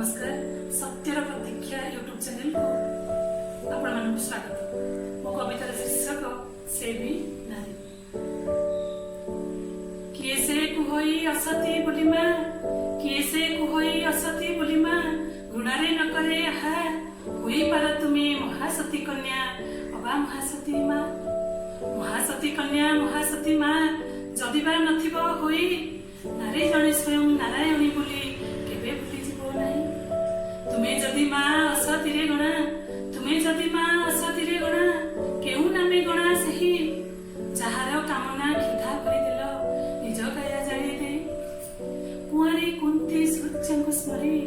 नमस्कार सत्यर प्रतीक्षा YouTube channel को आपण स्वागत। मो कवितार शीर्षक से भी नारी। किए से कुहई असती बोली माँ, किए से कुहई असती बोली माँ, घृणारे न करे आहा हुई पार तुमे महासती कन्या अबा महासती माँ। महासती कन्या महासती माँ जदि बा नथिब होई नारी जणे स्वयं नारायणी बोली केबे भूली जीव नाही। तुमे जदि माँ असतीरे गणा, तुमे जदि माँ असतीरे गणा, केउ नामे गणा सही जाहार कामना क्षुधा करिदेल निज काया जाळी दे। कुआरी कुंती सूर्यଙ୍କୁ स्मरी,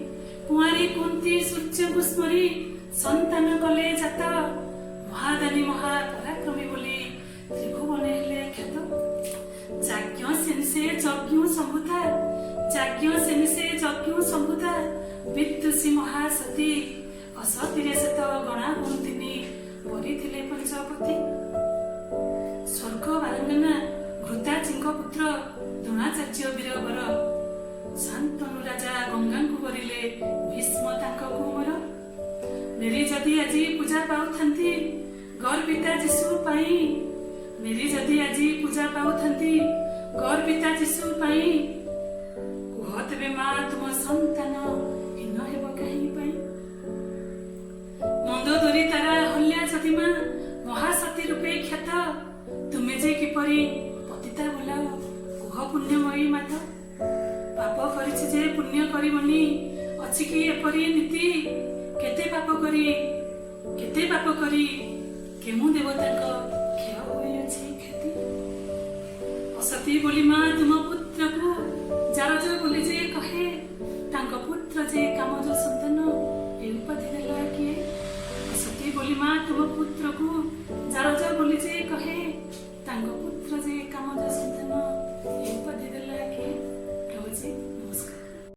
कुआरी कुंती सूर्यଙ୍କୁ स्मरी, संतान कले जात महादानी महापराक्रमी बोली त्रिभुवन हेले ख्यात। जाज्ञ सेनसे यज्ञ संभूता, जाज्ञ सेनसे यज्ञ संभूता, विदुषी महासती असतीरे सेत गणा हुंतिनी परिथिले पंचपति। स्वर्ग बारंगना घृताचीଙ୍କ पुत्र द्रोणाचार्य वीरवर, शांतनु राजा गंगाଙ୍କୁ गरिले भीष्म ताଙ୍କ कुमर। मेरी जदि आजी पूजा पाउथंती गर्विता जीशु पाई, मेरी जदि आजी पूजा पाउथंती गर्विता जीशु पाई, कुहतबे माँ तुम संतान हीन हेब काहि पाई। मंदोदरी तारा हल्या जदि माँ महासती रूपे ख्यात, तुमे जे किपरि पतिता बोलाओ कुह पुण्यमयी मात। पाप करिछि जे पुण्य करिबनी अछि कि एपरि नीति, केते पाप करी केमु देवतांक क्षय होइछि ख्याति। असती बोली माँ तुम पुत्र को जारज बोली जे कहे, तांक पुत्र जे कामज संतान ए उपाधि देला किए। असती बोली माँ तुम पुत्र को जारज बोली जे कहे, तांक